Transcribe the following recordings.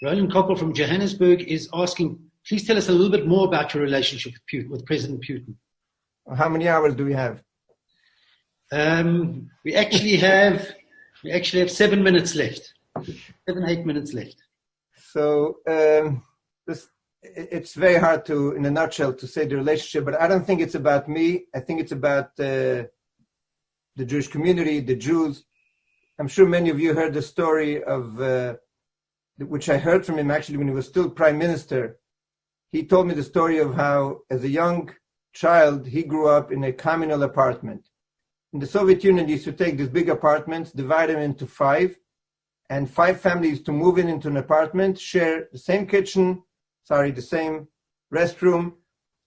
Roland Koppel from Johannesburg is asking, please tell us a little bit more about your relationship with Putin, with President Putin. How many hours do we have? We actually have 7 minutes left. 8 minutes left. So it's very hard to, in a nutshell, to say the relationship, but I don't think it's about me. I think it's about the Jewish community, the Jews. I'm sure many of you heard the story of, which I heard from him actually when he was still prime minister. He told me the story of how, as a young child, he grew up in a communal apartment. In the Soviet Union, they used to take these big apartments, divide them into 5, and 5 families to move into an apartment, share the same kitchen, the same restroom,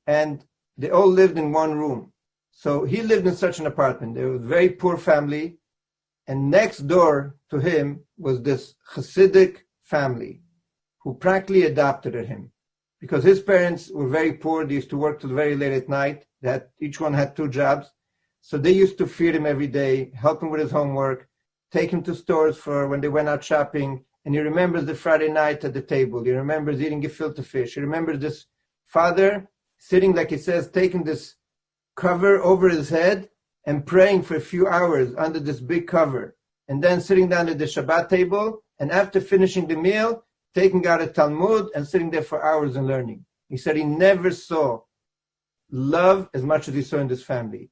and they all lived in one room. So he lived in such an apartment. They were a very poor family, and next door to him was this Hasidic family who practically adopted him. Because his parents were very poor, they used to work till very late at night. Each one had 2 jobs. So they used to feed him every day, help him with his homework, take him to stores for when they went out shopping. And he remembers the Friday night at the table. He remembers eating gefilte fish. He remembers this father sitting, like he says, taking this cover over his head and praying for a few hours under this big cover. And then sitting down at the Shabbat table. And after finishing the meal, taking out a Talmud and sitting there for hours and learning. He said he never saw love as much as he saw in this family.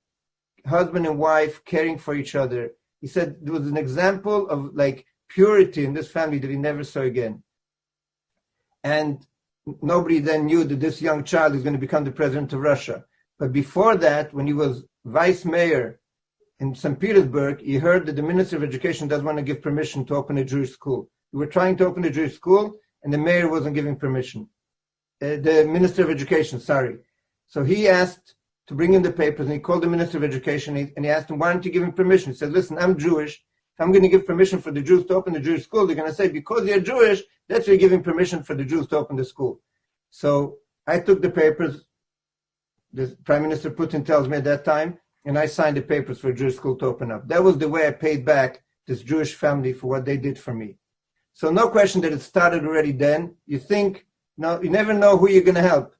Husband and wife caring for each other. He said there was an example of like purity in this family that he never saw again. And nobody then knew that this young child is going to become the president of Russia. But before that, when he was vice mayor in St. Petersburg, he heard that the Minister of Education doesn't want to give permission to open a Jewish school. We were trying to open a Jewish school, and the mayor wasn't giving permission. The Minister of Education, sorry. So he asked to bring in the papers, and he called the Minister of Education, and he asked him, why don't you give him permission? He said, listen, I'm Jewish. If I'm going to give permission for the Jews to open the Jewish school, they're going to say, because you're Jewish, that's why you're giving permission for the Jews to open the school. So I took the papers, the Prime Minister Putin tells me at that time, and I signed the papers for a Jewish school to open up. That was the way I paid back this Jewish family for what they did for me. So no question that it started already then. You think, no, you never know who you're going to help.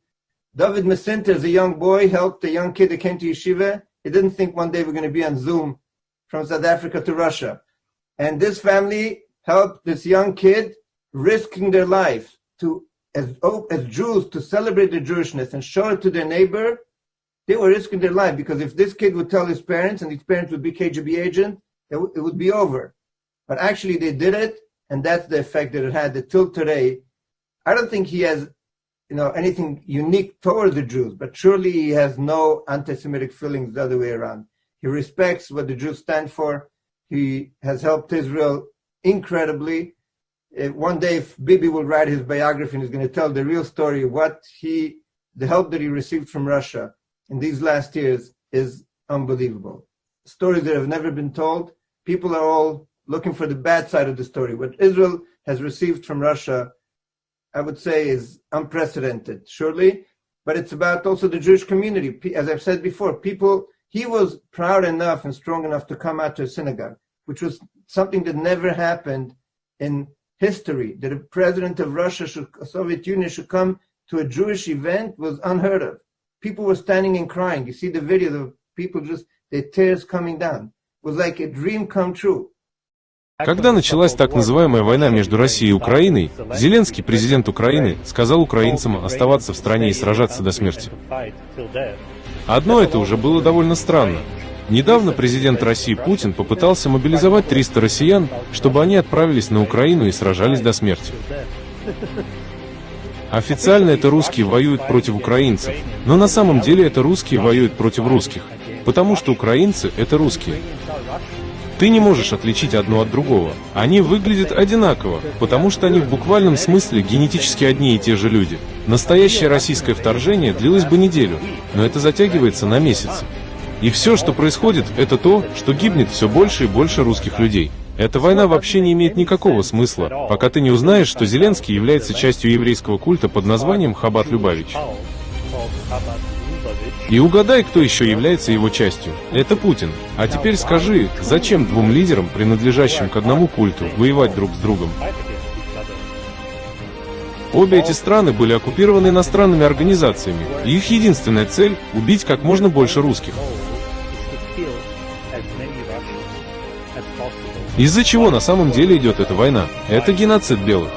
David Mesinter, as a young boy, helped a young kid that came to yeshiva. He didn't think one day we're going to be on Zoom from South Africa to Russia. And this family helped this young kid, risking their life to, as Jews, to celebrate their Jewishness and show it to their neighbor. They were risking their life, because if this kid would tell his parents and his parents would be KGB agent, it would be over. But actually they did it, and that's the effect that it had. That till today, I don't think he has, anything unique toward the Jews, but surely he has no anti-Semitic feelings the other way around. He respects what the Jews stand for. He has helped Israel incredibly. One day, if Bibi will write his biography and he's going to tell the real story, the help that he received from Russia in these last years is unbelievable. Stories that have never been told. People are all looking for the bad side of the story. What Israel has received from Russia, I would say, is unprecedented, surely. But it's about also the Jewish community. As I've said before, he was proud enough and strong enough to come out to a synagogue, which was something that never happened in history. That a president of Russia, Soviet Union, should come to a Jewish event was unheard of. People were standing and crying. You see the video, the people their tears coming down. It was like a dream come true. Когда началась так называемая война между Россией и Украиной, Зеленский, президент Украины, сказал украинцам оставаться в стране и сражаться до смерти. Одно это уже было довольно странно. Недавно президент России Путин попытался мобилизовать 300 россиян, чтобы они отправились на Украину и сражались до смерти. Официально это русские воюют против украинцев, но на самом деле это русские воюют против русских, потому что украинцы — это русские. Ты не можешь отличить одно от другого. Они выглядят одинаково, потому что они в буквальном смысле генетически одни и те же люди. Настоящее российское вторжение длилось бы неделю, но это затягивается на месяцы. И все, что происходит, это то, что гибнет все больше и больше русских людей. Эта война вообще не имеет никакого смысла, пока ты не узнаешь, что Зеленский является частью еврейского культа под названием Хаббат-Любавич. И угадай, кто еще является его частью. Это Путин. А теперь скажи, зачем двум лидерам, принадлежащим к одному культу, воевать друг с другом? Обе эти страны были оккупированы иностранными организациями, и их единственная цель – убить как можно больше русских. Из-за чего на самом деле идет эта война? Это геноцид белых.